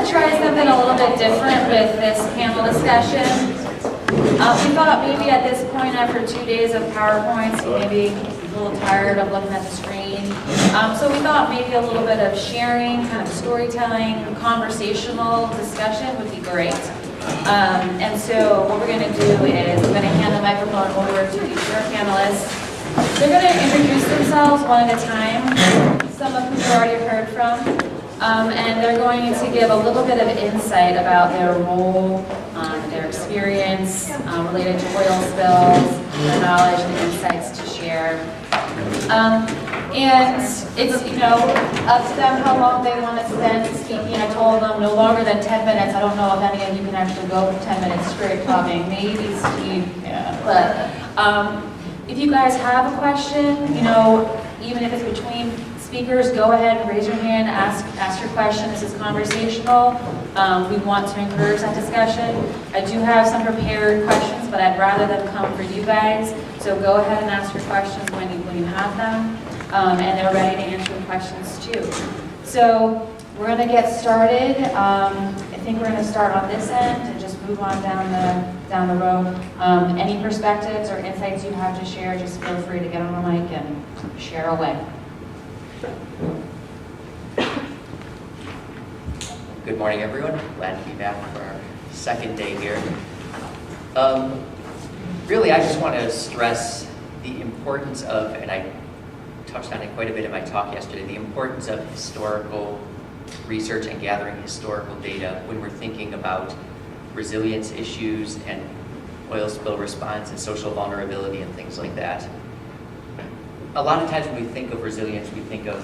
to try something a little bit different with this panel discussion. We thought maybe at this point, after 2 days of PowerPoints, you may be a little tired of looking at the screen. So we thought maybe a little bit of sharing, kind of storytelling, conversational discussion would be great. And so what we're going to do is I'm going to hand the microphone over to each of our panelists. They're going to introduce themselves one at a time, some of whom you've already heard from, and they're going to give a little bit of insight about their role, their experience related to oil spills, their knowledge and insights to share. And it's, up to them how long they want to spend speaking. I told them no longer than 10 minutes. I don't know if any of you can actually go for 10 minutes straight talking. Maybe Steve, yeah. But if you guys have a question, even if it's between speakers, go ahead and raise your hand, ask your question. This is conversational. We want to encourage that discussion. I do have some prepared questions, but I'd rather them come for you guys. So go ahead and ask your questions when you have them. And they're ready to answer the questions too. So we're going to get started. I think we're going to start on this end and just move on down the road. Any perspectives or insights you have to share, just feel free to get on the mic and share away. Good morning, everyone. Glad to be back for our second day here. Really, I just want to stress the importance of, and I touched on it quite a bit in my talk yesterday, the importance of historical research and gathering historical data when we're thinking about resilience issues and oil spill response and social vulnerability and things like that. A lot of times when we think of resilience, we think of,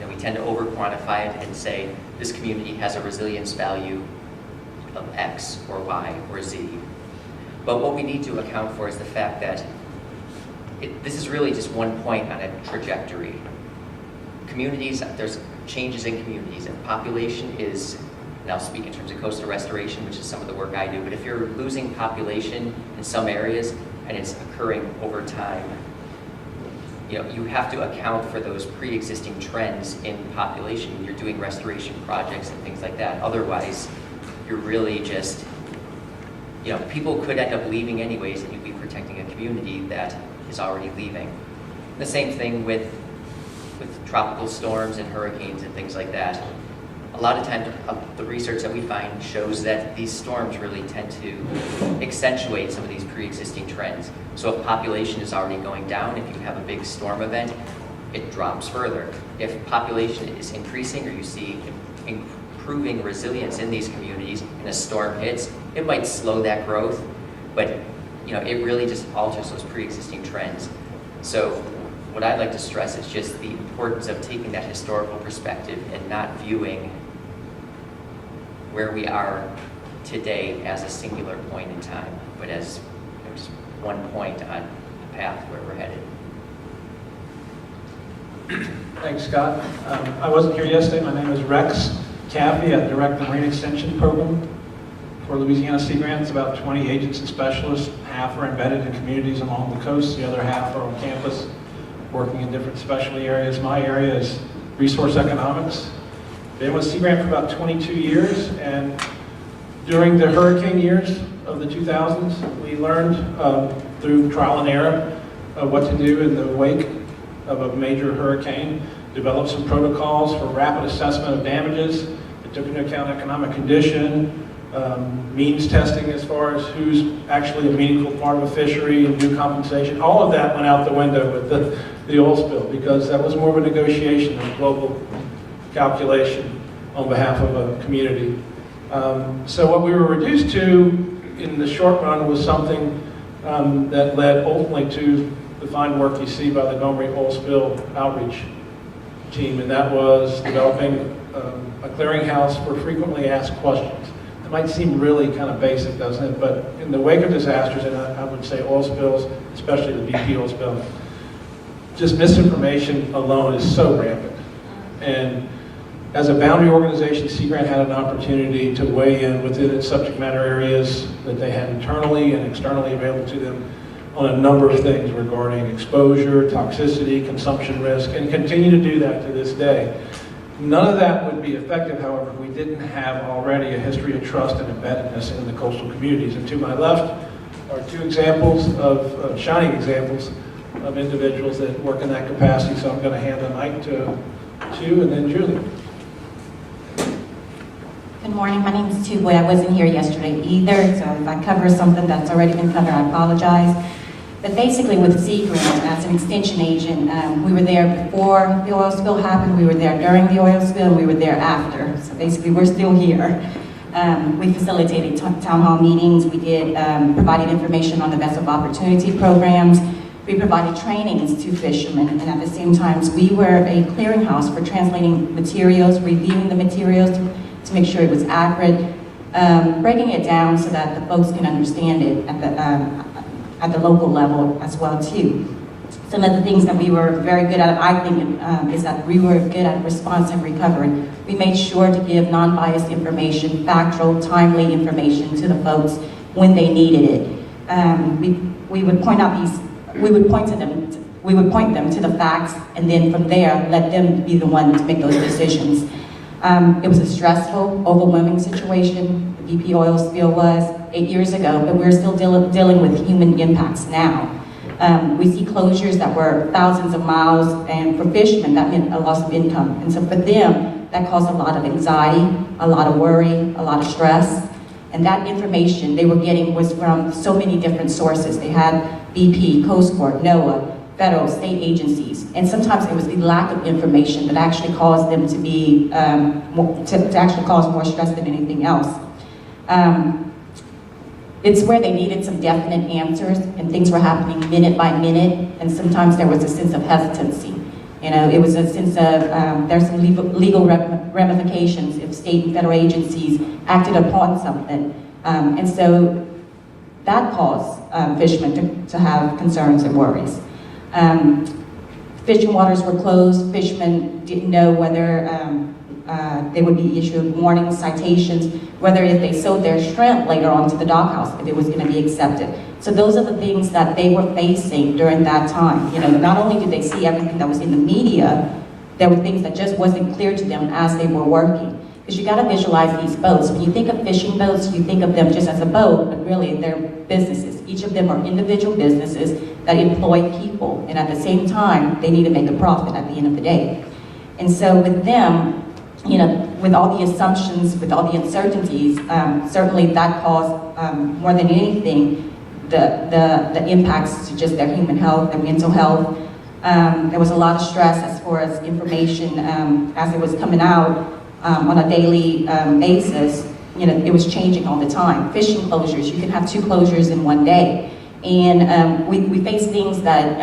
we tend to over-quantify it and say this community has a resilience value of X or Y or Z. But what we need to account for is the fact that this is really just one point on a trajectory. Communities, there's changes in communities, and population is, and I'll speak in terms of coastal restoration, which is some of the work I do, but if you're losing population in some areas and it's occurring over time, you have to account for those pre-existing trends in population. You're doing restoration projects and things like that. Otherwise, you're really just, people could end up leaving anyways, and you'd be protecting a community that is already leaving. The same thing with tropical storms and hurricanes and things like that. A lot of times, the research that we find shows that these storms really tend to accentuate some of these pre-existing trends. So if population is already going down, if you have a big storm event, it drops further. If population is increasing or you see improving resilience in these communities and a storm hits, it might slow that growth, but it really just alters those pre-existing trends. So what I'd like to stress is just the importance of taking that historical perspective and not viewing where we are today as a singular point in time, but as just one point on the path where we're headed. Thanks, Scott. I wasn't here yesterday. My name is Rex Caffey. I direct the Marine Extension Program for Louisiana Sea Grants. About 20 agents and specialists. Half are embedded in communities along the coast. The other half are on campus working in different specialty areas. My area is resource economics. Been with Sea Grant for about 22 years, and during the hurricane years of the 2000s, we learned through trial and error what to do in the wake of a major hurricane, developed some protocols for rapid assessment of damages that took into account economic condition, means testing as far as who's actually a meaningful part of a fishery and due compensation. All of that went out the window with the oil spill, because that was more of a negotiation than a global calculation on behalf of a community. So what we were reduced to in the short run was something that led ultimately to the fine work you see by the Gomery Oil Spill Outreach Team, and that was developing a clearinghouse for frequently asked questions. It might seem really kind of basic, doesn't it? But in the wake of disasters, and I would say oil spills, especially the BP oil spill, just misinformation alone is so rampant. And as a boundary organization, Sea Grant had an opportunity to weigh in within its subject matter areas that they had internally and externally available to them on a number of things regarding exposure, toxicity, consumption risk, and continue to do that to this day. None of that would be effective, however, if we didn't have already a history of trust and embeddedness in the coastal communities. And to my left are two examples of shining examples of individuals that work in that capacity. So I'm going to hand the mic to and then Julie. Good morning, my name is Boy. I wasn't here yesterday either, so if I cover something that's already been covered, I apologize. But basically with Sea Grant, as an extension agent, we were there before the oil spill happened, we were there during the oil spill, and we were there after. So basically we're still here. We facilitated town hall meetings, we did provided information on the vessel of opportunity programs, we provided trainings to fishermen, and at the same time we were a clearinghouse for translating materials, reviewing the materials to make sure it was accurate, breaking it down so that the folks can understand it at the local level as well too. Some of the things that we were very good at, I think, is that we were good at response and recovery. We made sure to give non-biased information, factual, timely information to the folks when they needed it. We would point them to the facts, and then from there, let them be the one to make those decisions. It was a stressful, overwhelming situation. The BP oil spill was 8 years ago, but we're still dealing with human impacts now. We see closures that were thousands of miles, and for fishermen, that meant a loss of income. And so for them, that caused a lot of anxiety, a lot of worry, a lot of stress. And that information they were getting was from so many different sources. They had BP, Coast Guard, NOAA, federal, state agencies, and sometimes it was the lack of information that actually caused them to be, to actually cause more stress than anything else. It's where they needed some definite answers, and things were happening minute by minute, and sometimes there was a sense of hesitancy. You know, it was a sense of, there's some legal ramifications if state and federal agencies acted upon something. And so that caused fishermen to have concerns and worries. Fishing waters were closed. Fishermen didn't know whether they would be issued warnings, citations, whether if they sold their shrimp later on to the dockhouse, if it was going to be accepted. So those are the things that they were facing during that time. You know, not only did they see everything that was in the media, there were things that just wasn't clear to them as they were working. Because you got to visualize these boats. When you think of fishing boats, you think of them just as a boat, but really they're businesses. Each of them are individual businesses that employ people, and at the same time, they need to make a profit at the end of the day. And so with them, you know, with all the assumptions, with all the uncertainties, certainly that caused, more than anything, the impacts to just their human health, their mental health. There was a lot of stress as far as information as it was coming out on a daily basis. You know, it was changing all the time. Fishing closures, you can have 2 closures in one day. And we faced things that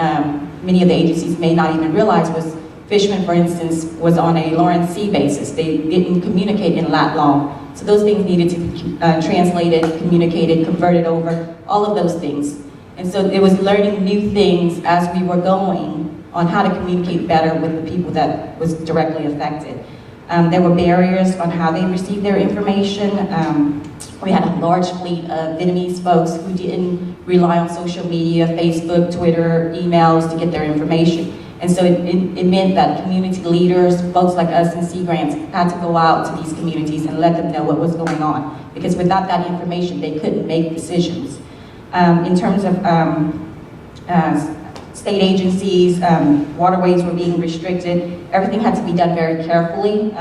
many of the agencies may not even realize was fishermen, for instance, was on a Lawrence Sea basis. They didn't communicate in lat long. So those things needed to be translated, communicated, converted over, all of those things. And so it was learning new things as we were going on how to communicate better with the people that was directly affected. There were barriers on how they received their information. We had a large fleet of Vietnamese folks who didn't rely on social media, Facebook, Twitter, emails to get their information. And so it meant that community leaders, folks like us in Sea Grants, had to go out to these communities and let them know what was going on. Because without that information, they couldn't make decisions. In terms of state agencies, waterways were being restricted. Everything had to be done very carefully.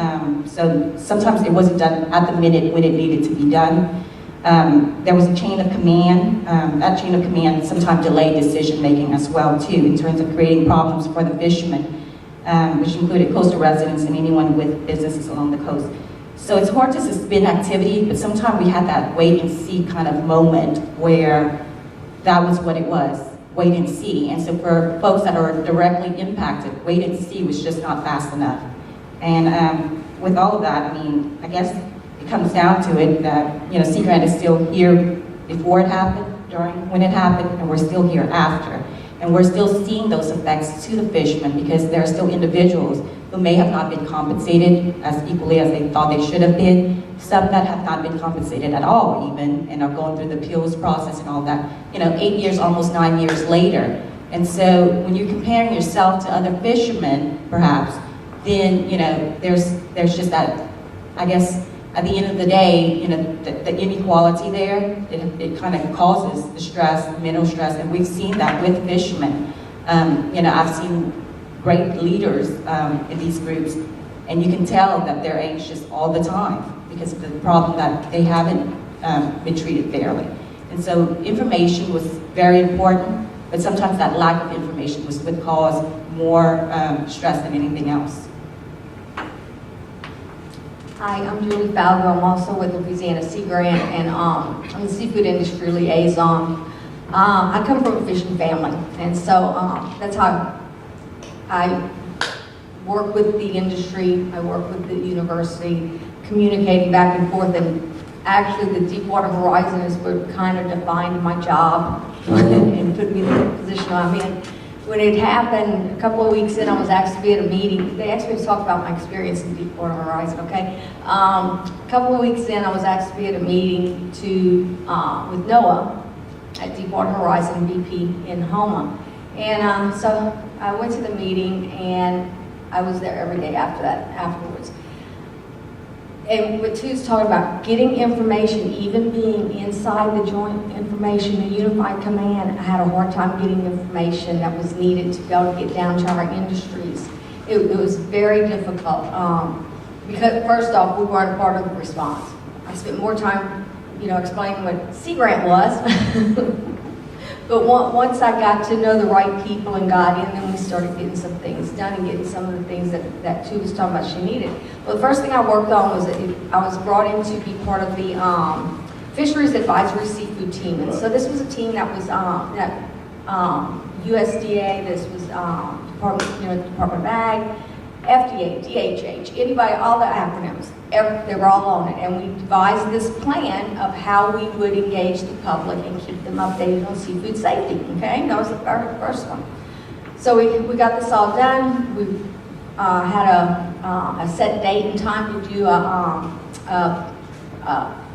So sometimes it wasn't done at the minute when it needed to be done. There was a chain of command. That chain of command sometimes delayed decision making as well too, in terms of creating problems for the fishermen, which included coastal residents and anyone with businesses along the coast. So it's hard to suspend activity, but sometimes we had that wait and see kind of moment where that was what it was, wait and see. And so for folks that are directly impacted, wait and see was just not fast enough. And with all of that, I mean, I guess it comes down to it that, you know, Sea Grant is still here before it happened, during when it happened, and we're still here after. And we're still seeing those effects to the fishermen because there are still individuals who may have not been compensated as equally as they thought they should have been. Some that have not been compensated at all even, and are going through the appeals process and all that, you know, 8 years, almost 9 years later. And so when you're comparing yourself to other fishermen, perhaps, then, there's just that, I guess, at the end of the day, the inequality there, it kind of causes the stress, mental stress, and we've seen that with fishermen. I've seen great leaders in these groups, and you can tell that they're anxious all the time because of the problem that they haven't been treated fairly. And so information was very important, but sometimes that lack of information would cause more stress than anything else. Hi, I'm Julie Fowler. I'm also with Louisiana Sea Grant, and I'm the seafood industry liaison. I come from a fishing family, and so that's how I work with the industry. I work with the university, communicating back and forth, and actually the Deepwater Horizon is what kind of defined my job and put me in the position I'm in. When it happened, a couple of weeks in, I was asked to be at a meeting. They asked me to talk about my experience in Deepwater Horizon, okay? A couple of weeks in, I was asked to be at a meeting with NOAA at Deepwater Horizon BP in Houma. And so I went to the meeting, and I was there every day afterwards. And what Tu's talking about, getting information, even being inside the Joint Information and Unified Command, I had a hard time getting information that was needed to be able to get down to our industries. It was very difficult because, first off, we weren't part of the response. I spent more time, explaining what Sea Grant was. But once I got to know the right people and got in, then we started getting some things done and getting some of the things that Tu was talking about she needed. Well, the first thing I worked on was I was brought in to be part of the Fisheries Advisory Seafood Team. And so this was a team that was USDA, this was Department of Ag, FDA, DHH, anybody, all the acronyms, they were all on it. And we devised this plan of how we would engage the public and keep them updated on seafood safety, okay? That was the first one. So we got this all done. We had a set date and time to do a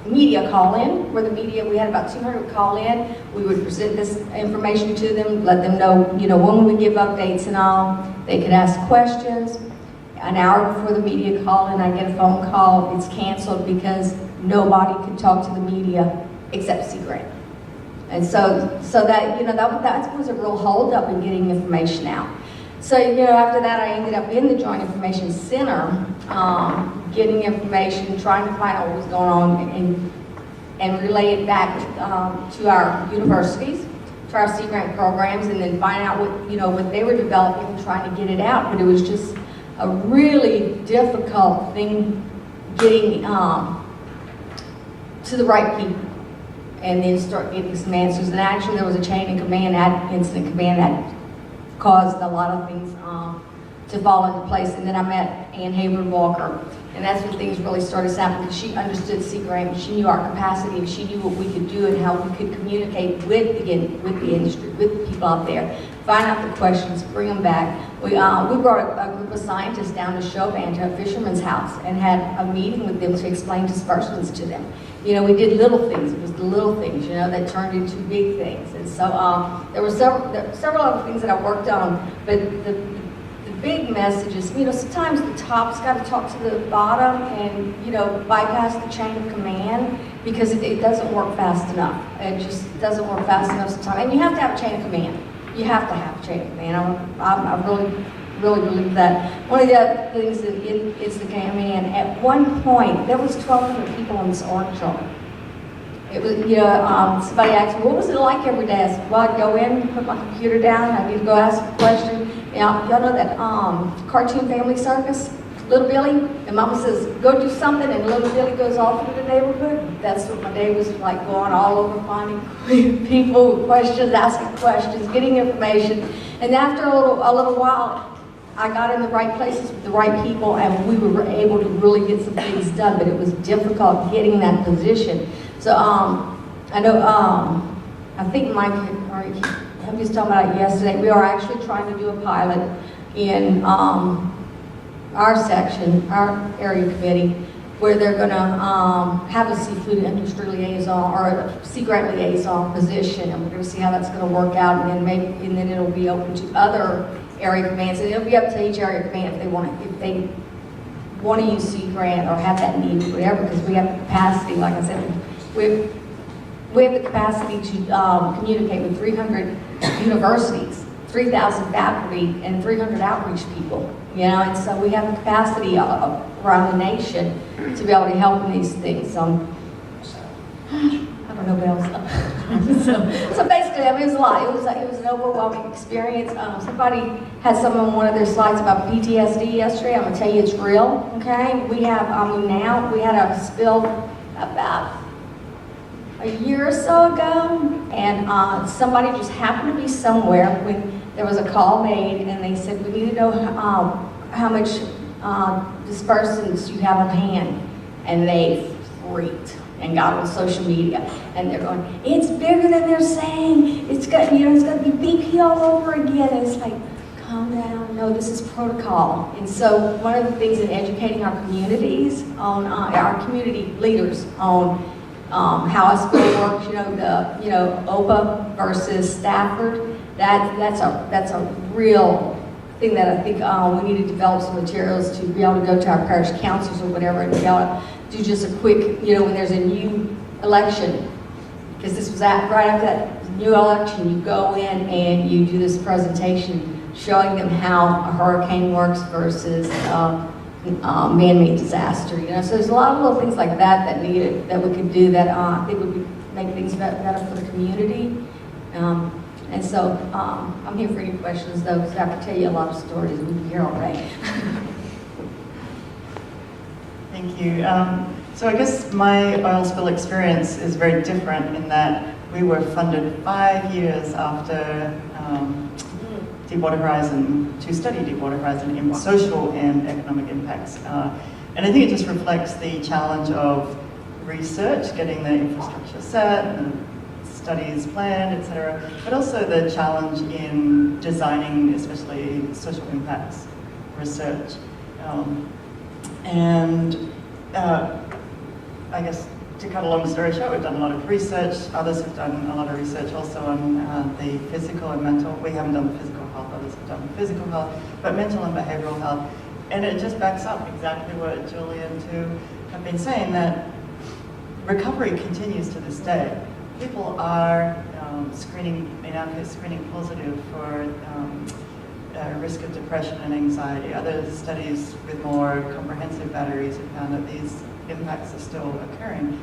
media call-in, where the media, we had about 200 call in. We would present this information to them, let them know, when we give updates and all. They could ask questions. An hour before the media call-in, I get a phone call, it's canceled because nobody could talk to the media except Sea Grant. And so that, that was a real hold-up in getting information out. So, after that, I ended up in the Joint Information Center, getting information, trying to find out what was going on, and relay it back to our universities, to our Sea Grant programs, and then find out what they were developing and trying to get it out. But it was just a really difficult thing getting to the right people, and then start getting some answers. And actually, there was a chain of command, incident command, that caused a lot of things to fall into place. And then I met Ann Hayward Walker, and that's when things really started happening, because she understood Sea Grant, she knew our capacity, she knew what we could do and how we could communicate with the industry, with the people out there, find out the questions, bring them back. We brought a group of scientists down to Chauvin, to a fisherman's house, and had a meeting with them to explain dispersions to them. We did little things. It was the little things, that turned into big things. And so there were several other things that I worked on, but the big message is, sometimes the top's got to talk to the bottom and, bypass the chain of command, because it doesn't work fast enough. It just doesn't work fast enough sometimes. And you have to have a chain of command. You have to have a chain of command. I really believe that. One of the other things is the command. At one point, there was 1,200 people on this org chart. It was, somebody asked me, what was it like every day? I said, well, I'd go in, put my computer down, I need to go ask a question. Y'all know that cartoon family circus, Little Billy? And Mama says, go do something, and Little Billy goes off into the neighborhood. That's what my day was like, going all over, finding people with questions, asking questions, getting information. And after a little while, I got in the right places with the right people, and we were able to really get some things done, but it was difficult getting that position. So I know, I think Mike was talking about it yesterday. We are actually trying to do a pilot in our section, our area committee, where they're going to have a seafood industry liaison or a Sea Grant liaison position, and we're going to see how that's going to work out, and then it'll be open to other area commands, and it'll be up to each area command if they want to use Sea Grant or have that need, whatever, because we have the capacity, like I said, we have the capacity to communicate with 300 universities, 3,000 faculty, and 300 outreach people, you know, and so we have the capacity around the nation to be able to help in these things. I don't know what else. so basically, I mean, it was a lot. It was an overwhelming experience. Somebody had some on one of their slides about PTSD yesterday. I'm gonna tell you it's real. Okay, we have we had a spill about a year or so ago, and somebody just happened to be somewhere when there was a call made, and they said, we need to know how much dispersants you have on hand, and they freaked and got on social media, and they're going, it's bigger than they're saying. It's got, you know, it's going to be BP all over again. And it's like, calm down. No, this is protocol. And so one of the things in educating our communities on our community leaders on how a spill works, you know, OPA versus Stafford. That's a real thing that I think we need to develop some materials to be able to go to our parish councils or whatever and be able to do just a quick, you know, when there's a new election, because this was right after that new election, you go in and you do this presentation showing them how a hurricane works versus man-made disaster, you know. So there's a lot of little things like that we could do that I think would make things better for the community. And so I'm here for any questions, though, because I could tell you a lot of stories. We'll be here all day. Thank you. So I guess my oil spill experience is very different in that we were funded 5 years after Deepwater Horizon to study Deepwater Horizon in social and economic impacts. And I think it just reflects the challenge of research, getting the infrastructure set, and studies planned, etc., but also the challenge in designing, especially social impacts research. I guess to cut a long story short, we've done a lot of research. Others have done a lot of research also on the physical and mental. We haven't done the physical health, others have done the physical health, but mental and behavioral health. And it just backs up exactly what Julie and Tu have been saying, that recovery continues to this day. People are screening positive for risk of depression and anxiety. Other studies with more comprehensive batteries have found that these impacts are still occurring.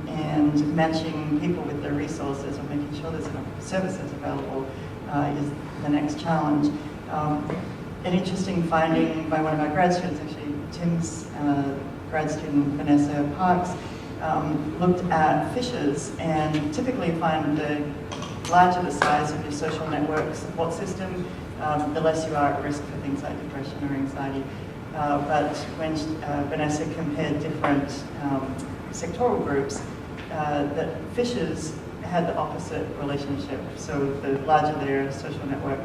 And matching people with their resources or making sure there's enough services available is the next challenge. An interesting finding by one of our grad students, actually Tim's grad student, Vanessa Parks, looked at fishes and typically find the larger the size of your social network support system, the less you are at risk for things like depression or anxiety. But when Vanessa compared different sectoral groups, that fishes had the opposite relationship. So the larger their social network,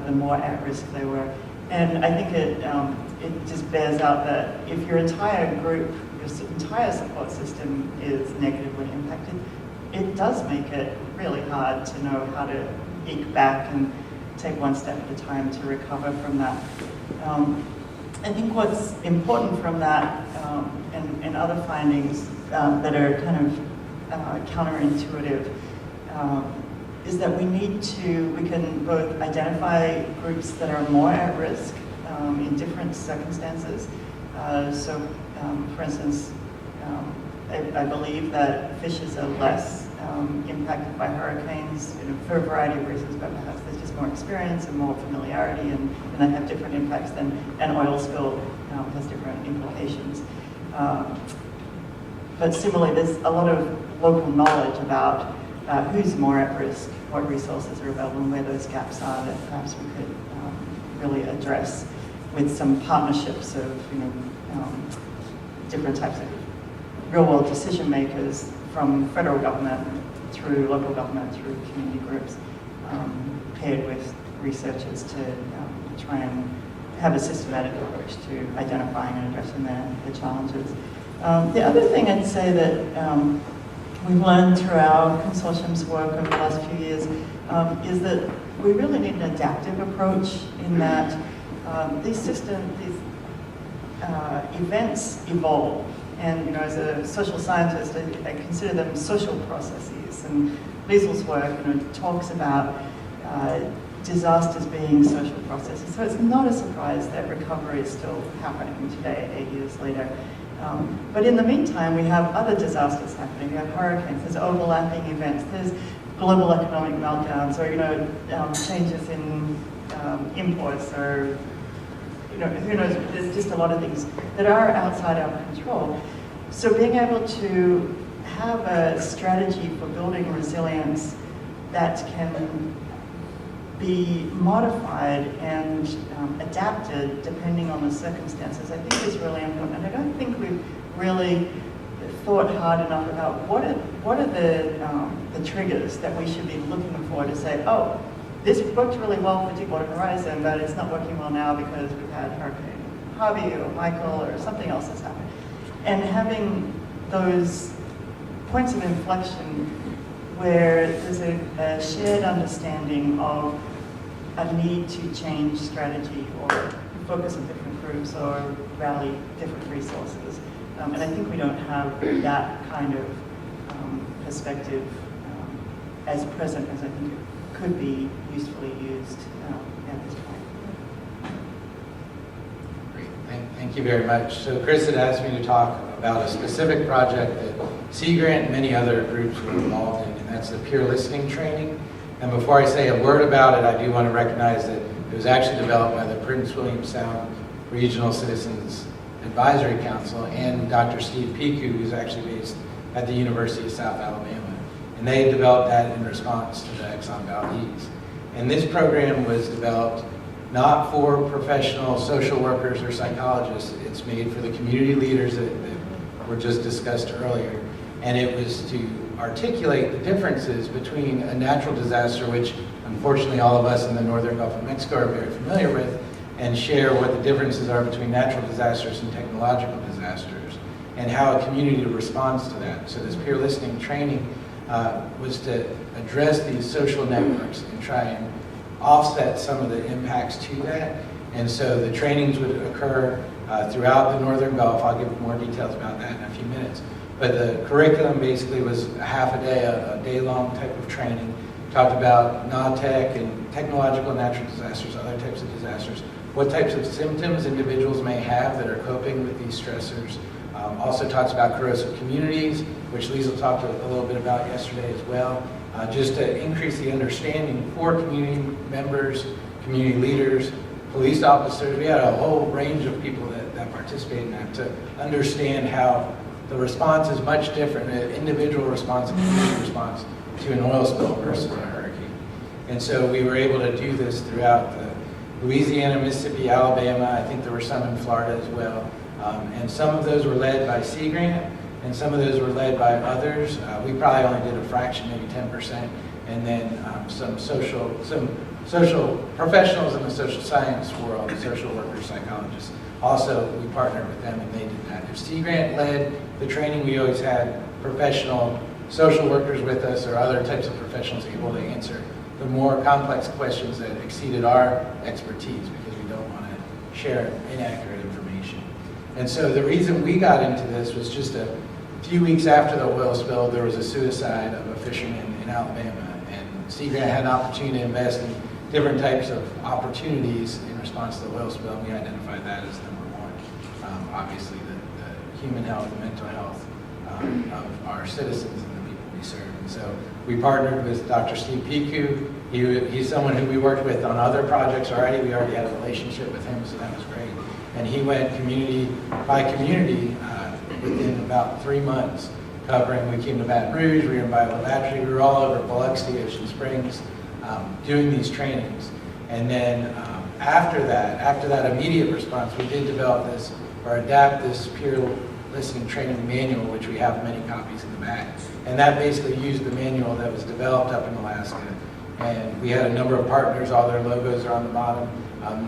the more at risk they were. And I think it just bears out that if your entire group, your entire support system is negatively impacted, it does make it really hard to know how to eke back and take one step at a time to recover from that. I think what's important from that and other findings that are kind of counterintuitive is that we can both identify groups that are more at risk in different circumstances. For instance, I believe that fishes are less impacted by hurricanes, for a variety of reasons, but perhaps there's just more experience and more familiarity, and they have different impacts than an oil spill has different implications. But similarly, there's a lot of local knowledge about who's more at risk, what resources are available, and where those gaps are that perhaps we could really address with some partnerships of different types of real-world decision makers, from federal government through local government through community groups, paired with researchers to try and have a systematic approach to identifying and addressing the challenges. The other thing I'd say that we've learned through our consortium's work over the last few years is that we really need an adaptive approach in that these events evolve. And as a social scientist, I consider them social processes. And Liesel's work talks about disasters being social processes. So it's not a surprise that recovery is still happening today, 8 years later. But in the meantime, we have other disasters happening. We have hurricanes, there's overlapping events, there's global economic meltdowns, or changes in imports, or who knows. There's just a lot of things that are outside our control. So being able to have a strategy for building resilience that can be modified and adapted depending on the circumstances, I think is really important. And I don't think we've really thought hard enough about what are the triggers that we should be looking for to say, oh, this worked really well for Deepwater Horizon, but it's not working well now because we've had Hurricane Harvey or Michael or something else that's happened. And having those points of inflection where there's a shared understanding of a need to change strategy or focus on different groups or rally different resources. And I think we don't have that kind of perspective as present as I think it could be usefully used at this point. Great, thank you very much. So Chris had asked me to talk about a specific project that Sea Grant and many other groups were involved in, and that's the peer listening training. And before I say a word about it, I do want to recognize that it was actually developed by the Prince William Sound Regional Citizens Advisory Council and Dr. Steve Piku, who's actually based at the University of South Alabama. And they developed that in response to the Exxon Valdez. And this program was developed not for professional social workers or psychologists. It's made for the community leaders that were just discussed earlier. And it was to articulate the differences between a natural disaster, which unfortunately all of us in the northern Gulf of Mexico are very familiar with, and share what the differences are between natural disasters and technological disasters, and how a community responds to that. So this peer listening training was to address these social networks and try and offset some of the impacts to that. And so the trainings would occur throughout the northern Gulf. I'll give more details about that in a few minutes. But the curriculum basically was a half a day, a day-long type of training. Talked about non-tech and technological and natural disasters, other types of disasters, what types of symptoms individuals may have that are coping with these stressors. Also talks about corrosive communities, which Liesl talked a little bit about yesterday as well, just to increase the understanding for community members, community leaders, police officers. We had a whole range of people that participated in that to understand how the response is much different, an individual response, a community response to an oil spill versus a hurricane. And so we were able to do this throughout the Louisiana, Mississippi, Alabama. I think there were some in Florida as well. And some of those were led by Sea Grant, and some of those were led by others. We probably only did a fraction, maybe 10%, and then some social professionals in the social science world, social workers, psychologists. Also, we partnered with them, and they did that. If Sea Grant led the training, we always had professional social workers with us or other types of professionals able to answer the more complex questions that exceeded our expertise, because we don't want to share inaccurate information. And so the reason we got into this was just a few weeks after the oil spill, there was a suicide of a fisherman in Alabama, and Sea Grant had an opportunity to invest in different types of opportunities in response to the oil spill, and we identified that as number one. Obviously, the human health, the mental health of our citizens and the people we serve. And so we partnered with Dr. Steve Piku. He's someone who we worked with on other projects already. We already had a relationship with him, so that was great. And he went community by community within about 3 months, covering. We came to Baton Rouge, we were in Bayou, we were all over Biloxi, Ocean Springs, doing these trainings. And then after that immediate response, we did develop this, or adapt this peer listening training manual, which we have many copies in the back. And that basically used the manual that was developed up in Alaska. And we had a number of partners, all their logos are on the bottom.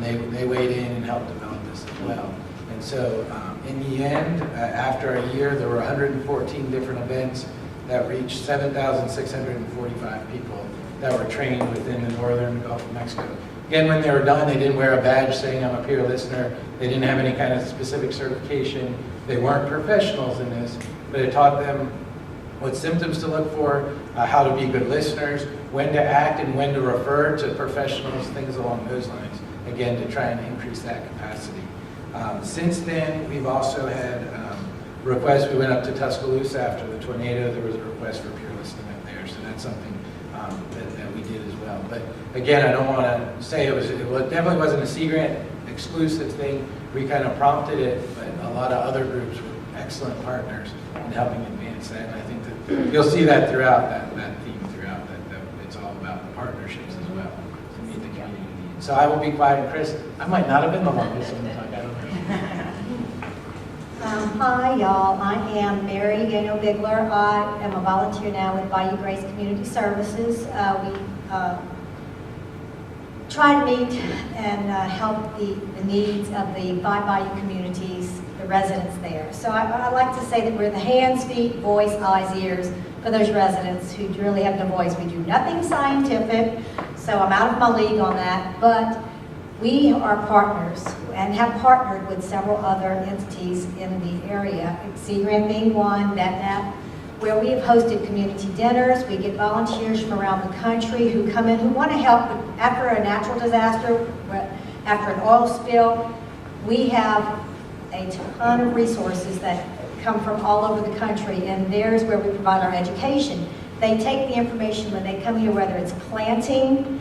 They weighed in and helped develop this as well. And so in the end, after a year, there were 114 different events that reached 7,645 people that were trained within the northern Gulf of Mexico. Again, when they were done, they didn't wear a badge saying I'm a peer listener. They didn't have any kind of specific certification. They weren't professionals in this, but it taught them what symptoms to look for, how to be good listeners, when to act and when to refer to professionals, things along those lines, again, to try and increase that capacity. Since then, we've also had requests. We went up to Tuscaloosa after the tornado. There was a request for peer listening up there, so that's something that we did as well. But again, I don't want to say it definitely wasn't a Sea Grant exclusive thing. We kind of prompted it, but a lot of other groups were excellent partners in helping advance that. And I think that you'll see that throughout, that theme throughout, that it's all about partnerships as well to meet the community needs. So I will be quiet. And Chris, I might not have been the longest on the talk, I don't know. Hi, y'all. I am Mary Biegler. I am a volunteer now with Bayou Grace Community Services. We try to meet and help the needs of the 5 Bayou communities, the residents there. So I like to say that we're the hands, feet, voice, eyes, ears for those residents who really have no voice. We do nothing scientific, so I'm out of my league on that, but we are partners and have partnered with several other entities in the area, Sea Grant being one, VetNap, where we have hosted community dinners. We get volunteers from around the country who come in, who want to help after a natural disaster, after an oil spill. We have a ton of resources that come from all over the country, and there's where we provide our education. They take the information when they come here, whether it's planting,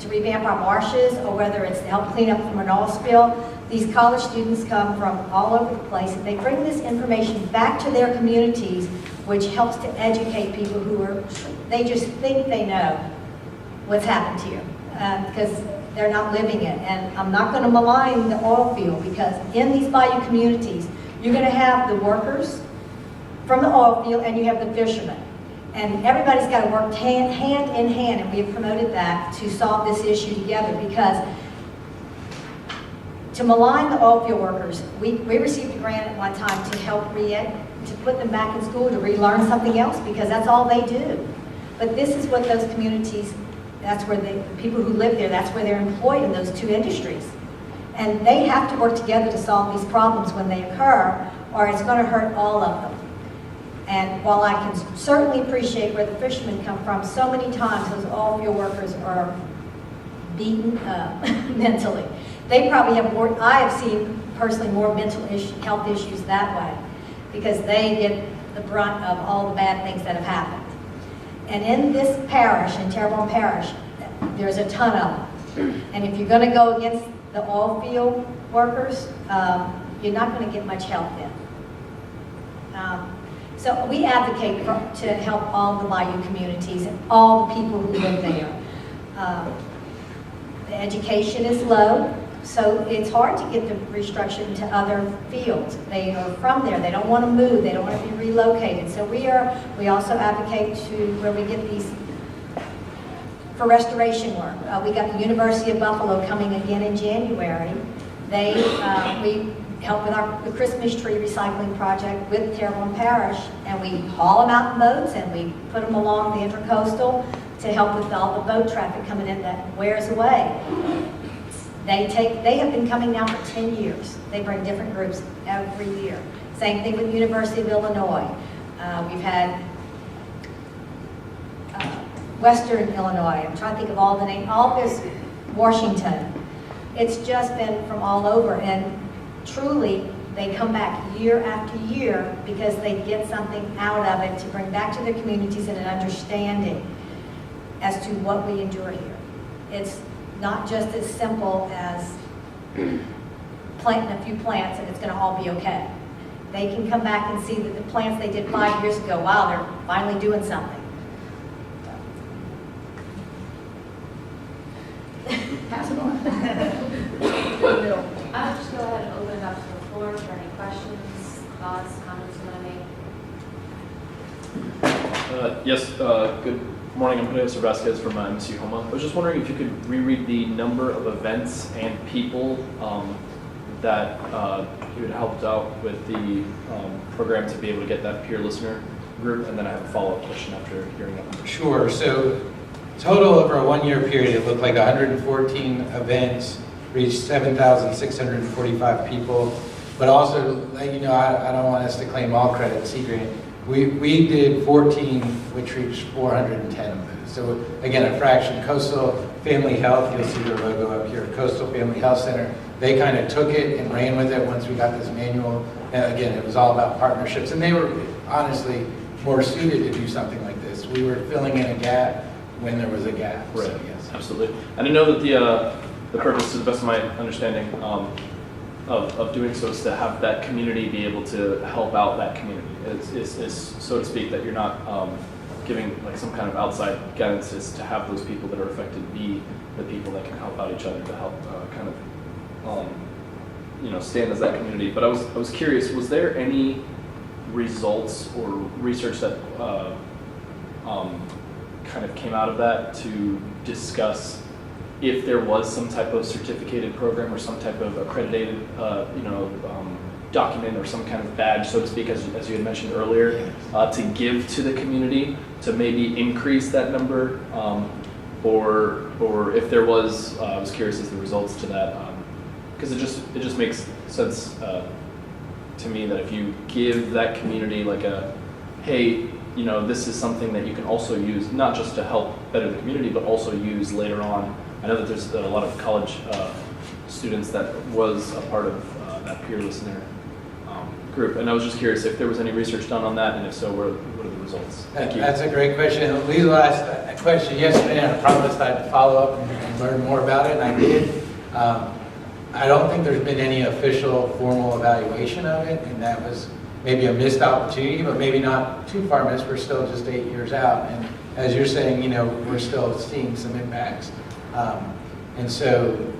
to revamp our marshes, or whether it's to help clean up from an oil spill. These college students come from all over the place, and they bring this information back to their communities, which helps to educate people they just think they know what's happened here, because they're not living it. And I'm not going to malign the oil field, because in these bayou communities, you're going to have the workers from the oil field, and you have the fishermen. And everybody's got to work hand in hand, and we have promoted that to solve this issue together, because to malign the oil field workers, we received a grant at one time to help to put them back in school to relearn something else, because that's all they do. But this is what those communities, that's where the people who live there, that's where they're employed in those 2 industries. And they have to work together to solve these problems when they occur, or it's going to hurt all of them. And while I can certainly appreciate where the fishermen come from, so many times those oil field workers are beaten up mentally. They probably have more, I have seen personally more mental health issues that way, because they get the brunt of all the bad things that have happened. And in this parish, in Terrebonne Parish, there's a ton of them. And if you're going to go against the oil field workers, you're not going to get much help then. So we advocate to help all the bayou communities and all the people who live there. The education is low, so it's hard to get them restructured into other fields. They are from there. They don't want to move. They don't want to be relocated. So we also advocate to where we get these for restoration work. We got the University of Buffalo coming again in January. We help with the Christmas tree recycling project with Terrebonne Parish, and we haul them out in boats and we put them along the intercoastal to help with all the boat traffic coming in that wears away. They have been coming now for 10 years. They bring different groups every year. Same thing with University of Illinois. We've had Western Illinois. I'm trying to think of all the names. All this, Washington. It's just been from all over, and truly, they come back year after year because they get something out of it to bring back to their communities and an understanding as to what we endure here. It's not just as simple as planting a few plants and it's going to all be okay. They can come back and see that the plants they did 5 years ago, wow, they're finally doing something. Pass it on. I'll just go ahead and open it up to the floor for any questions, thoughts, comments you want to make. Yes, good morning. I'm Pedro Vasquez from MSU Houma. I was just wondering if you could reread the number of events and people that you had helped out with the program to be able to get that peer listener group, and then I have a follow-up question after hearing that. Sure. So total over a 1-year period, it looked like 114 events, reached 7,645 people. But also, I don't want us to claim all credit, Sea Grant. We did 14, which reached 410 of those. So again, a fraction. Coastal Family Health, you'll see their logo up here, Coastal Family Health Center. They kind of took it and ran with it once we got this manual. And again, it was all about partnerships. And they were honestly more suited to do something like this. We were filling in a gap when there was a gap. Right, So, yes. absolutely. And I know that the purpose, to the best of my understanding, of doing so is to have that community be able to help out that community. Is so to speak, that you're not giving like some kind of outside guidance, is to have those people that are affected be the people that can help out each other to help stand as that community. But I was curious, was there any results or research that kind of came out of that to discuss if there was some type of certificated program or some type of accredited, document or some kind of badge, so to speak, as you had mentioned earlier, to give to the community to maybe increase that number, or if there was, I was curious as the results to that, because it just makes sense to me that if you give that community like a, hey, this is something that you can also use, not just to help better the community, but also use later on. I know that there's a lot of college students that was a part of that peer listener group, and I was just curious if there was any research done on that, and if so, what are the results? Thank you. That's a great question. Lisa asked that question yesterday, and I promised I'd follow up and learn more about it, and I did. I don't think there's been any official formal evaluation of it, and that was maybe a missed opportunity, but maybe not too far missed. We're still just 8 years out, and as you're saying, we're still seeing some impacts. And so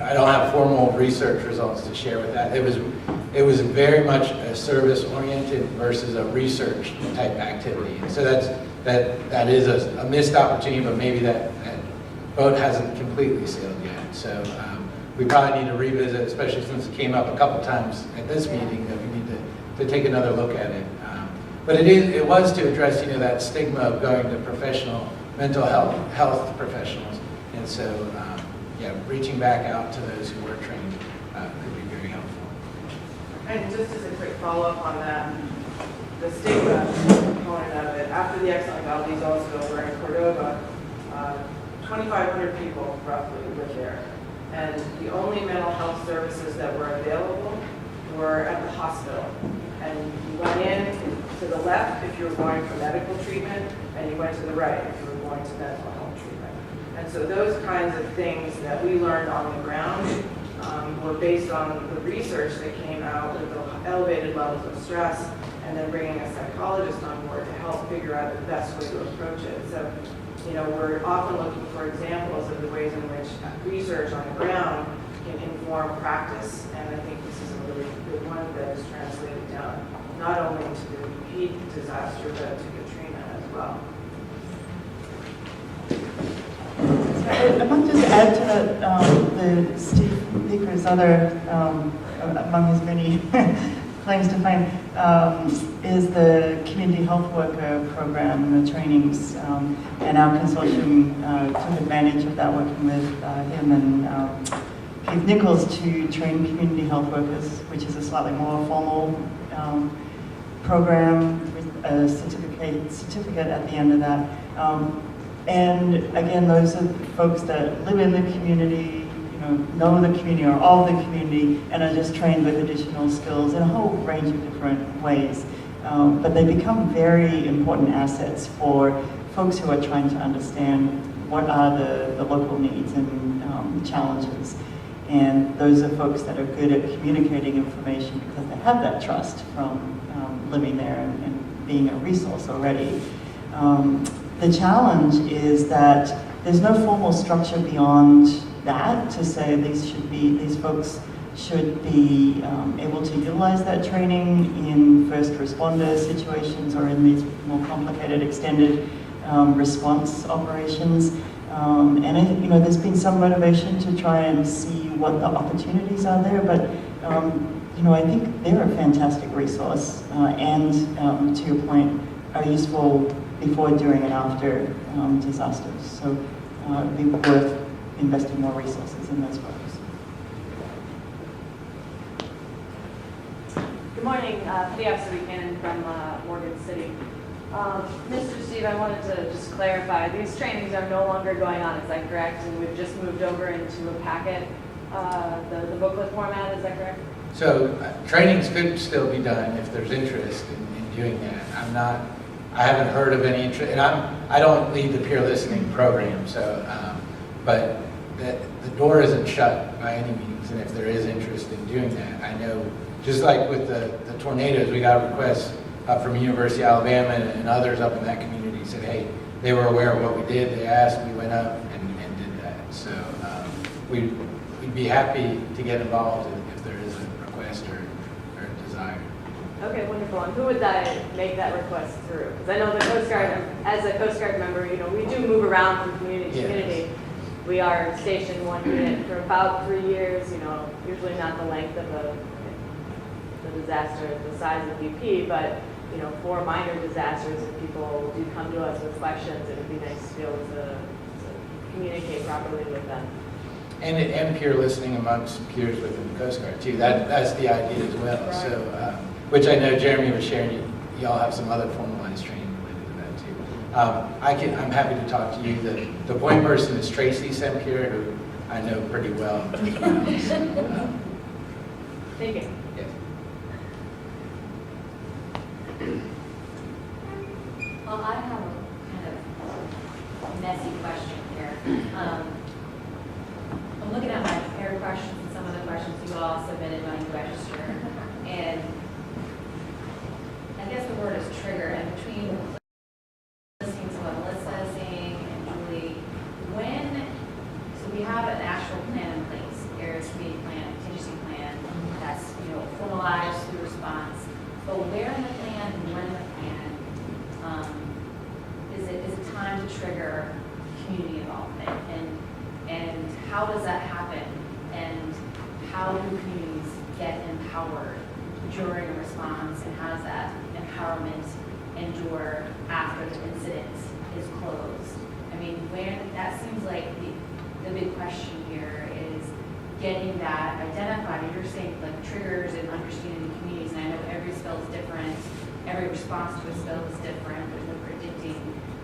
I don't have formal research results to share with that. It was very much a service-oriented versus a research type activity. And so that is a missed opportunity, but maybe that boat hasn't completely sailed yet. So we probably need to revisit, especially since it came up a couple times at this meeting, that we need to take another look at it. But it was to address that stigma of going to professional mental health professionals. And so reaching back out to those who were trained could be very helpful. And just as a quick follow-up on that, the stigma component of it, after the excellent Valdez also were in Cordova, 2,500 people roughly live there. And the only mental health services that were available were at the hospital. And you went in to the left if you were going for medical treatment, and you went to the right if you were going to mental health treatment. And so those kinds of things that we learned on the ground were based on the research that came out with the elevated levels of stress, and then bringing a psychologist on board to help figure out the best way to approach it. So, we're often looking for examples of the ways in which research on the ground can inform practice, and I think this is a really good one that is translated down not only to the heat disaster, but to Katrina as well. I might just add to that, the Steve Biegler's other, among his many claims to fame, is the community health worker program and the trainings, and our consortium took advantage of that, working with him and Keith Nichols to train community health workers, which is a slightly more formal program with a certificate at the end of that. And again, those are folks that live in the community, know the community or of the community, and are just trained with additional skills in a whole range of different ways. But they become very important assets for folks who are trying to understand what are the local needs and challenges. And those are folks that are good at communicating information because they have that trust from living there and being a resource already. The challenge is that there's no formal structure beyond that to say these folks should be able to utilize that training in first responder situations or in these more complicated extended response operations. And I think, there's been some motivation to try and see what the opportunities are there, but I think they're a fantastic resource. And to your point, are useful before, during, and after disasters. So it'd be worth investing more resources in those programs. Good morning, Finucane from Morgan City. Mr. Steve, I wanted to just clarify, these trainings are no longer going on, is that correct? And we've just moved over into a packet, the booklet format, is that correct? So trainings could still be done if there's interest in doing that. I haven't heard of any interest, and I don't lead the peer listening program, so, but the door isn't shut by any means, and if there is interest in doing that, I know, just like with the tornadoes, we got requests from University of Alabama and others up in that community said, hey, they were aware of what we did, they asked, we went up and did that. So we'd be happy to get involved if there is a request or a desire. Okay, wonderful. And who would that make that request through? Because I know the Coast Guard, as a Coast Guard member, you know, we do move around from community to community. We are stationed one unit for about 3 years, you know, usually not the length of the disaster, the size of BP, but, you know, for minor disasters, if people do come to us with questions, it would be nice to be able to communicate properly with them. And peer listening amongst peers within the Coast Guard too. That's the idea as well. Right. So, which I know Jeremy was sharing. Y'all have some other formalized training related to that too. I'm happy to talk to you. The point person is Tracy Sempier, who I know pretty well. Thank you. Yes. Well, I have a kind of messy question here. I'm looking at my prepared questions and some of the questions you all submitted when you register, and I guess the word is trigger. And between listening to what Melissa is saying and Julie, so we have an actual plan in place, airspeed plan, contingency plan, that's, you know, formalized through response. But where in the plan and when in the plan is it time to trigger community involvement, and how does that happen, and how do communities get empowered during a response, and how does that empowerment endure after the incident is closed? I mean, that seems like the big question here is getting that identified. And you're saying like triggers and understanding the communities, and I know every spill is different, every response to a spill is different, there's no predicting,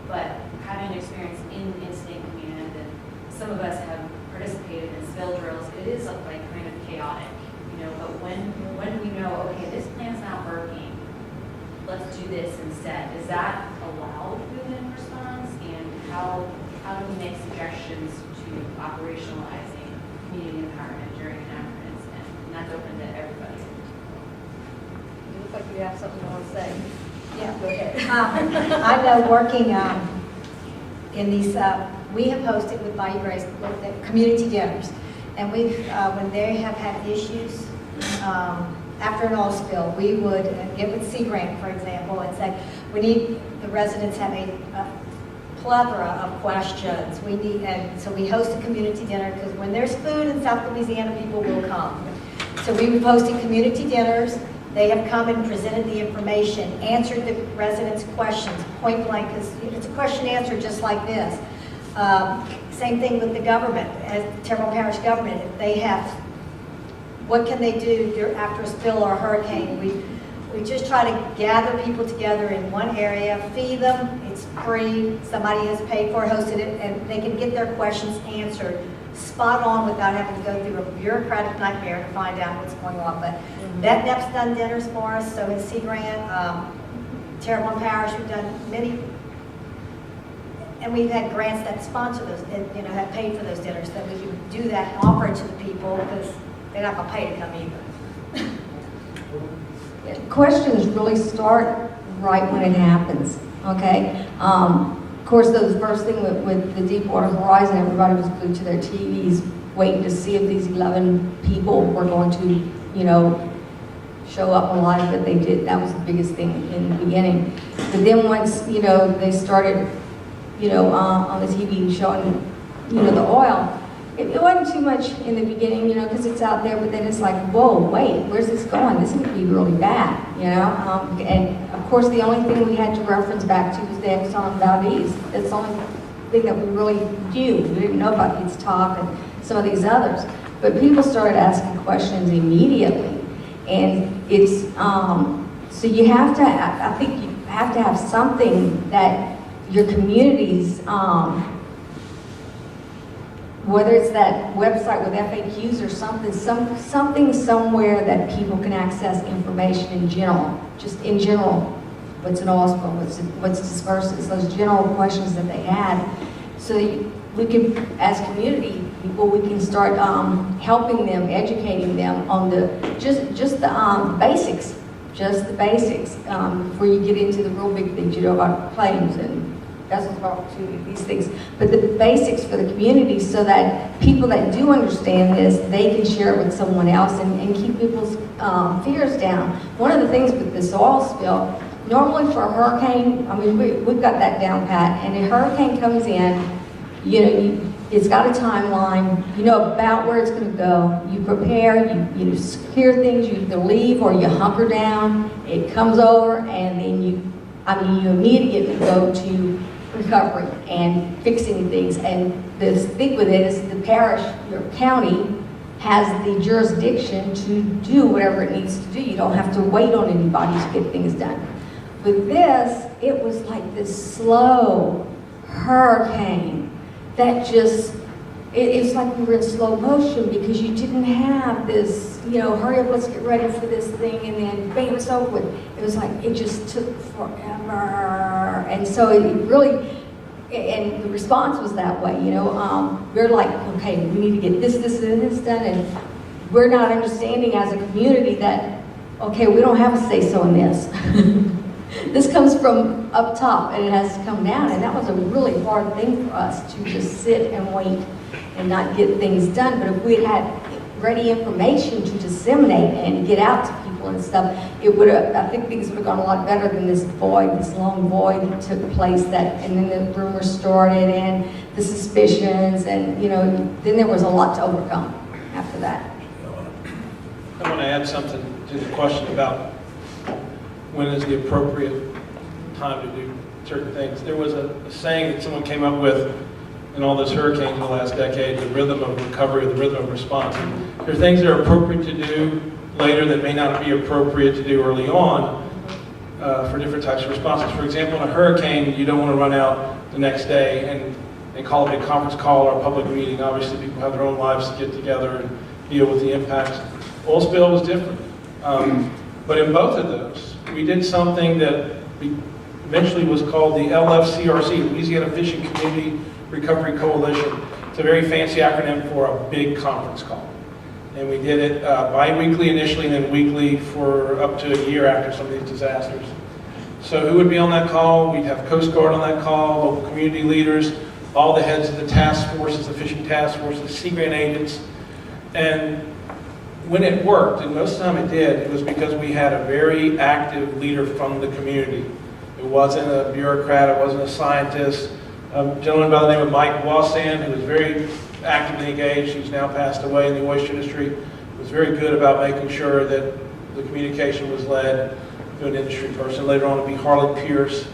but having experience in incident command, and some of us have participated in spill drills, it is like kind of chaotic, you know, but when do we know, okay, this plan's not working, let's do this instead? Is that allowed within response, and how do we make suggestions to operationalizing community empowerment during an after incident? And that's open to everybody. You look like you have something you want to say. Yeah. Go ahead. I know working in these, we have hosted with Bayou Grace with the community dinners, and we've when they have had issues after an oil spill, we would get with Sea Grant, for example, and say we need the residents have a plethora of questions. We need, and so we host a community dinner because when there's food in South Louisiana, people will come. So we were hosting community dinners. They have come and presented the information, answered the residents' questions point blank, because it's a question answer just like this. Same thing with the government, as Terrebonne Parish government. If they have, what can they do after a spill or a hurricane? We just try to gather people together in one area, feed them, it's free, somebody has paid for it, hosted it, and they can get their questions answered spot on without having to go through a bureaucratic nightmare to find out what's going on. But NEP's done dinners for us, so has Sea Grant, Terrebonne Parish, we've done many, and we've had grants that sponsor those, that, you know, have paid for those dinners, that we can do that and offer it to the people, because they're not going to pay to come either. Questions really start right when it happens, okay? Of course, the first thing with the Deepwater Horizon, everybody was glued to their TVs waiting to see if these 11 people were going to, you know, show up alive, but they did. That was the biggest thing in the beginning. But then once, you know, they started, you know, on the TV showing, you know, the oil, it wasn't too much in the beginning, you know, because it's out there, but then it's like, whoa, wait, where's this going? This could be really bad, you know? And of course, the only thing we had to reference back to was the Exxon Valdez. That's the only thing that we really knew. We didn't know about its talk and some of these others. But people started asking questions immediately. And it's, so you have to, I think you have to have something that your communities, whether it's that website with FAQs or something, something somewhere that people can access information in general, just in general, what's an oil spill, what's disperses, those general questions that they had. So we can, as community people, we can start helping them, educating them on the just the basics, before you get into the real big things, you know, about claims and vessels of opportunity, these things. But the basics for the community, so that people that do understand this, they can share it with someone else and keep people's fears down. One of the things with this oil spill, normally for a hurricane, I mean, we've got that down pat, and a hurricane comes in, you know, it's got a timeline, you know about where it's going to go, you prepare, you secure things, you either leave or you hunker down, it comes over, and then you immediately go to recovery and fixing things. And the thing with it is the parish, your county, has the jurisdiction to do whatever it needs to do. You don't have to wait on anybody to get things done. With this, it was like this slow hurricane that just, it's like we were in slow motion, because you didn't have this, you know, hurry up, let's get ready for this thing, and then bam, it's over with. It was like, it just took forever. And so it really, and the response was that way, you know. We're like, okay, we need to get this, and this done, and we're not understanding as a community that, okay, we don't have a say-so in this. This comes from up top, and it has to come down, and that was a really hard thing for us, to just sit and wait and not get things done. But if we had ready information to disseminate and get out to people and stuff, it would have, I think things would have gone a lot better than this void, this long void that took place, and then the rumors started and the suspicions, and, you know, then there was a lot to overcome after that. I want to add something to the question about when is the appropriate time to do certain things. There was a saying that someone came up with in all those hurricanes in the last decade, the rhythm of recovery, the rhythm of response. And there are things that are appropriate to do later that may not be appropriate to do early on for different types of responses. For example, in a hurricane, you don't want to run out the next day and call it a conference call or a public meeting. Obviously, people have their own lives to get together and deal with the impacts. Oil spill was different. But in both of those, we did something that eventually was called the LFCRC, Louisiana Fishing Community Recovery Coalition. It's a very fancy acronym for a big conference call. And we did it bi-weekly initially, and then weekly for up to a year after some of these disasters. So who would be on that call? We'd have Coast Guard on that call, local community leaders, all the heads of the task forces, the fishing task forces, Sea Grant agents. And when it worked, and most of the time it did, it was because we had a very active leader from the community. It wasn't a bureaucrat, it wasn't a scientist. A gentleman by the name of Mike Wasand, who was very actively engaged, he's now passed away in the oyster industry, was very good about making sure that the communication was led to an industry person. Later on, it'd be Harley Pierce.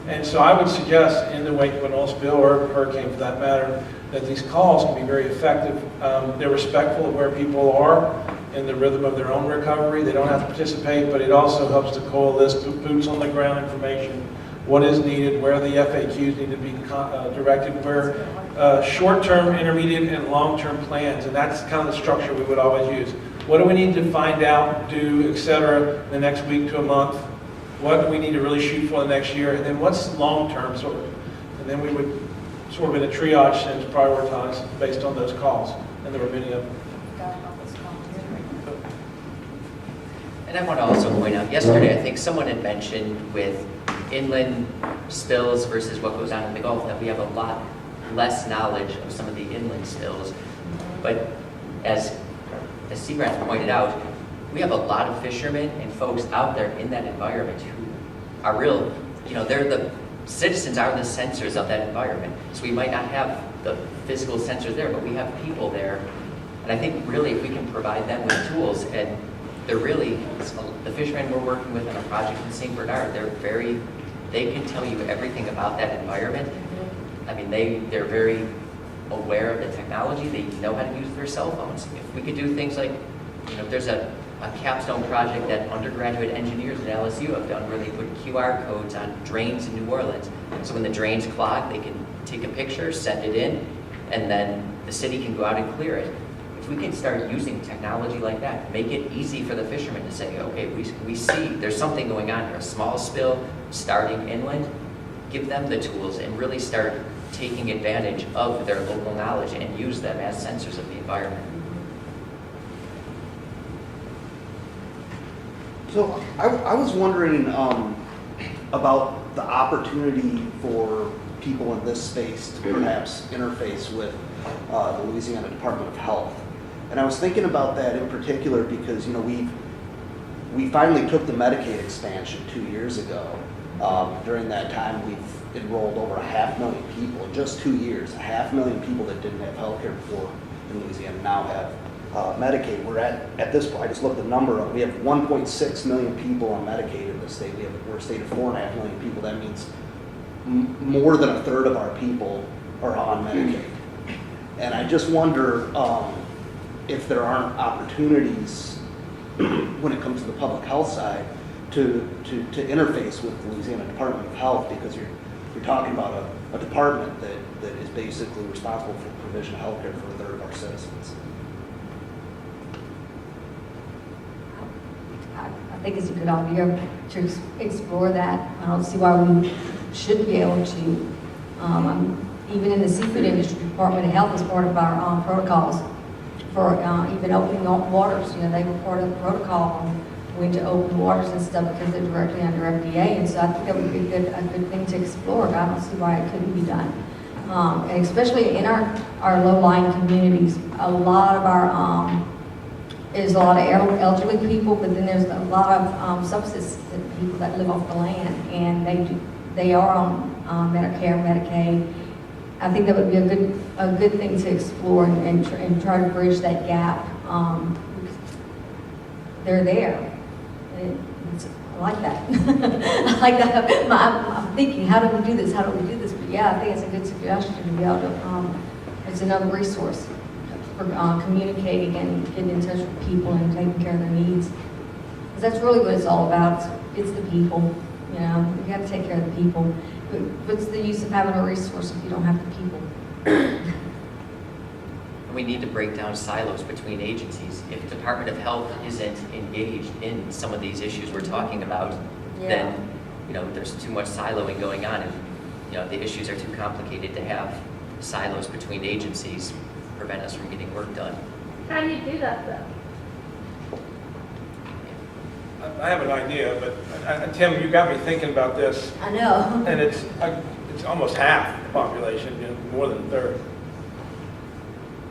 And so I would suggest, in the wake of an oil spill, or a hurricane for that matter, that these calls can be very effective. They're respectful of where people are in the rhythm of their own recovery. They don't have to participate, but it also helps to coalesce boots on the ground information, what is needed, where the FAQs need to be directed, where short-term, intermediate, and long-term plans, and that's kind of the structure we would always use. What do we need to find out, do, et cetera, the next week to a month? What do we need to really shoot for the next year? And then what's long-term, sort of? And then we would sort of in a triage sense prioritize based on those calls, and there were many of them. And I want to also point out, yesterday I think someone had mentioned with inland spills versus what goes on in the Gulf that we have a lot less knowledge of some of the inland spills. But as Sea Grant pointed out, we have a lot of fishermen and folks out there in that environment who are real, you know, they're the citizens, are the sensors of that environment. So we might not have the physical sensors there, but we have people there. And I think really if we can provide them with tools and they're really, the fishermen we're working with on a project in St. Bernard, they can tell you everything about that environment. I mean, they're very aware of the technology. They know how to use their cell phones. If we could do things like, there's a capstone project that undergraduate engineers at LSU have done where they put QR codes on drains in New Orleans. So when the drains clog, they can take a picture, send it in, and then the city can go out and clear it. If we can start using technology like that, make it easy for the fishermen to say, okay, we see there's something going on here, a small spill starting inland, give them the tools and really start taking advantage of their local knowledge and use them as sensors of the environment. So I was wondering about the opportunity for people in this space to perhaps interface with the Louisiana Department of Health. And I was thinking about that in particular because, we finally took the Medicaid expansion 2 years ago. During that time, we've enrolled over 500,000 people in just 2 years. 500,000 people that didn't have health care before in Louisiana now have Medicaid. We're at this point, I just looked the number up, we have 1.6 million people on Medicaid in the state. We're a state of 4.5 million people. That means more than a third of our people are on Medicaid. And I just wonder if there aren't opportunities when it comes to the public health side to interface with the Louisiana Department of Health, because you're talking about a department that is basically responsible for provision of health care for a third of our citizens. I think it's a good idea to explore that. I don't see why we shouldn't be able to. Even in the seafood industry, Department of Health is part of our protocols for even opening up waters. They were part of the protocol on when to open waters and stuff because they're directly under FDA. And so I think that would be a good thing to explore. I don't see why it couldn't be done. And especially in our low-lying communities, a lot of our there's a lot of elderly people, but then there's a lot of subsistence people that live off the land, and they are on Medicare, Medicaid. I think that would be a good thing to explore and try to bridge that gap. They're there. I like that. I like that. I'm thinking, how do we do this? How do we do this? But yeah, I think it's a good suggestion to be able to. It's another resource for communicating and getting in touch with people and taking care of their needs. Because that's really what it's all about. It's the people. You got to take care of the people. But what's the use of having a resource if you don't have the people? We need to break down silos between agencies. If the Department of Health isn't engaged in some of these issues we're talking about, then there's too much siloing going on, and the issues are too complicated to have silos between agencies prevent us from getting work done. How do you do that though? I have an idea, but Tim, you got me thinking about this. I know. And it's almost half the population, more than a third.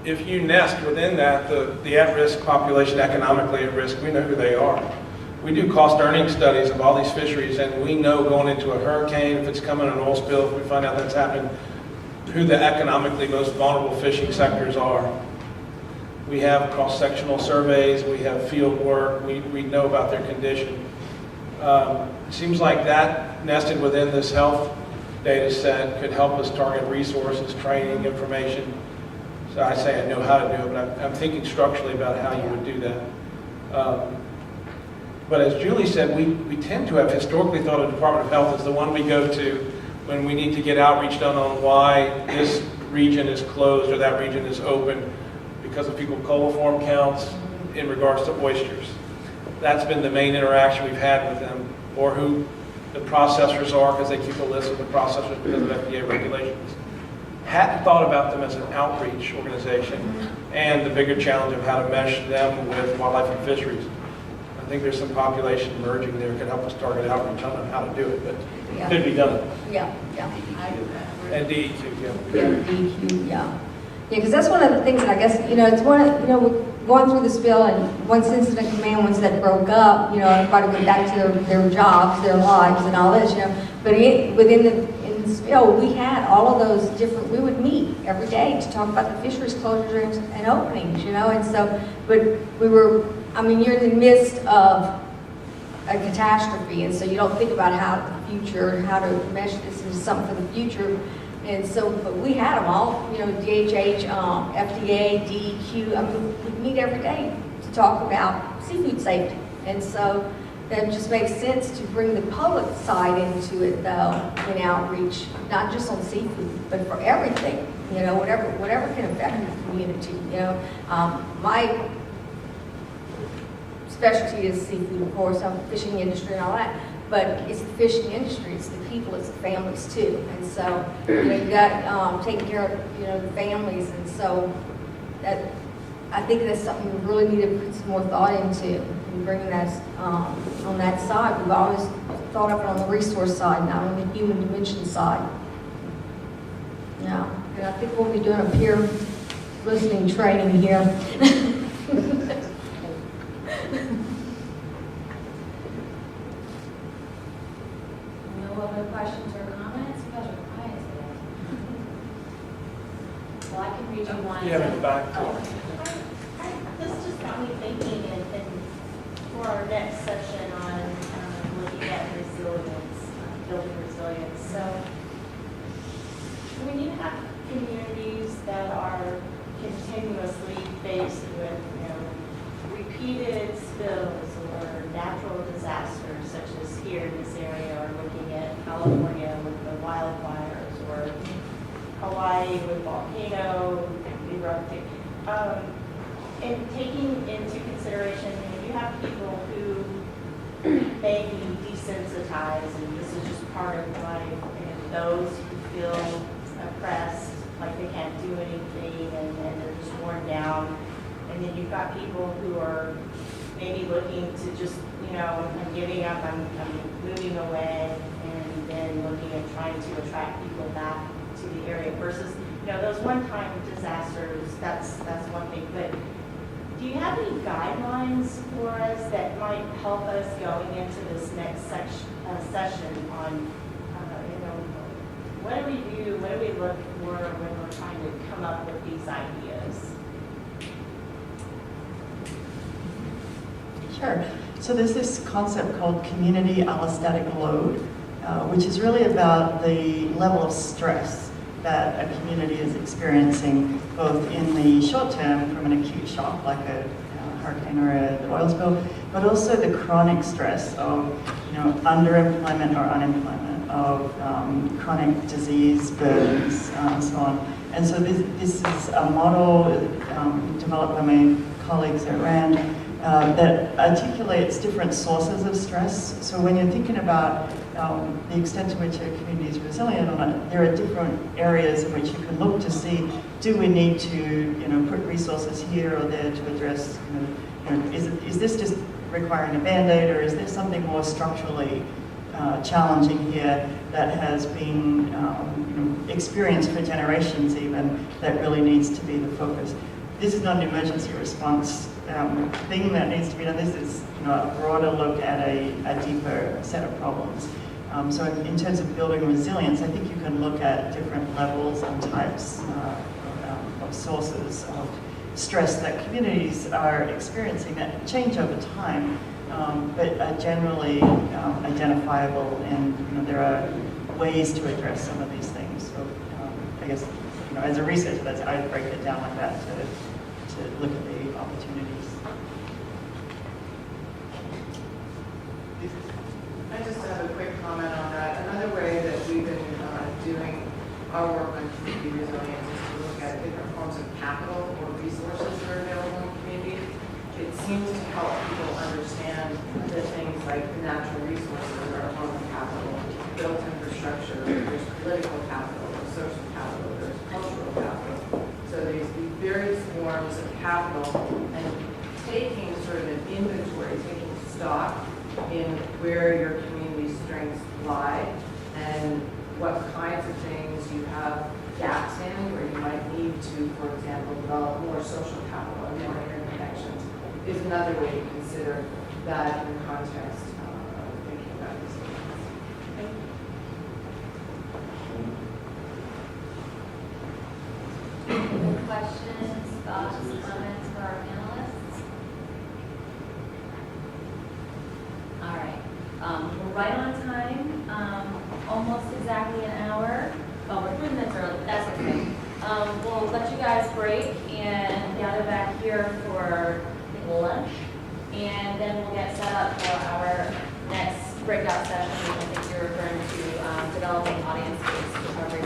If you nest within that, the at-risk population, economically at risk, we know who they are. We do cost earning studies of all these fisheries, and we know going into a hurricane, if it's coming, an oil spill, if we find out that's happening, who the economically most vulnerable fishing sectors are. We have cross-sectional surveys, we have field work, we know about their condition. It seems like that nested within this health data set could help us target resources, training, information. So I say I know how to do it, but I'm thinking structurally about how you would do that. But as Julie said, we tend to have historically thought of the Department of Health as the one we go to when we need to get outreach done on why this region is closed or that region is open because of fecal coliform counts in regards to oysters. That's been the main interaction we've had with them, or who the processors are, because they keep a list of the processors because of FDA regulations. Hadn't thought about them as an outreach organization and the bigger challenge of how to mesh them with wildlife and fisheries. I think there's some population merging there could help us target outreach. I don't know how to do it, but it could be done. Yeah. And DEQ, DEQ, yeah, because that's one of the things that I guess, it's one of, going through the spill, and once incident command, once that broke up, everybody went back to their jobs, their lives, and all this, but within the spill, we had all of those different, we would meet every day to talk about the fisheries closures and openings, and so, but we were I mean, you're in the midst of a catastrophe, and so you don't think about how the future, how to mesh this into something for the future. And so, but we had them all, you know, DHH, FDA, DEQ. I mean, we meet every day to talk about seafood safety. And so that just makes sense to bring the public side into it, though, in outreach, not just on seafood, but for everything, you know, whatever can affect the community, you know. My specialty is seafood, of course, I'm fishing industry and all that, but it's the fishing industry, it's the people, it's the families too. And so, you know, you got taking care of, you know, the families, and so that, I think that's something we really need to put some more thought into and bringing that on that side. We've always thought of it on the resource side, not on the human dimension side. Yeah, and I think we'll be doing a peer listening training here. No other questions or comments? You guys are quiet today. Well, I can read you one. Yeah, in the back. This just got me thinking, and for our next session on looking at resilience, building resilience. So when you have communities that are continuously faced with, you know, repeated spills or natural disasters, such as here in this area, or looking at California with the wildfires, or Hawaii with volcano erupting. And taking into consideration, you have people who may be desensitized, and this is just part of life, and those who feel oppressed, like they can't do anything, and they're just worn down. And then you've got people who are maybe looking to just, you know, I'm giving up, I'm moving away, and then looking at trying to attract people back to the area versus, you know, those one-time disasters, that's one thing. But do you have any guidelines for us that might help us going into this next session on, you know, what do we do, what do we look for when we're trying to come up with these ideas? Sure. So there's this concept called community allostatic load, which is really about the level of stress that a community is experiencing, both in the short term from an acute shock like a hurricane or an oil spill, but also the chronic stress of, you know, underemployment or unemployment, of chronic disease burdens, and so on. And so this is a model developed by my colleagues at RAND that articulates different sources of stress. So when you're thinking about the extent to which a community is resilient or not, there are different areas in which you can look to see, do we need to, you know, put resources here or there to address, you know, is this just requiring a Band-Aid, or is there something more structurally challenging here that has been you know, experienced for generations even, that really needs to be the focus. This is not an emergency response thing that needs to be done. This is, you know, a broader look at a deeper set of problems. So in terms of building resilience, I think you can look at different levels and types of sources of stress that communities are experiencing that change over time, but are generally identifiable, and, you know, there are ways to address some of these things. So I guess, you know, as a researcher, I'd break it down like that to look at the opportunities. I just have a quick comment on that. Another way that we've been doing our work on community resilience is to look at different forms of capital or resources that are available in communities. It seems to help people understand that things like natural resources are a form of capital, built infrastructure, there's political capital, there's social capital, there's cultural capital. So there's these various forms of capital, and taking sort of an inventory, taking stock in where your community strengths lie and what kinds of things you have gaps in, where you might need to, for example, develop more social capital and more interconnections, is another way to consider that in the context of thinking about these things. Any questions, thoughts, comments for our panelists? right on time, almost exactly an hour. Oh, we're 3 minutes early, that's okay. We'll let you guys break and gather back here for I think, lunch. And then we'll get set up for our next breakout session. I think you're referring to developing audience-based recovery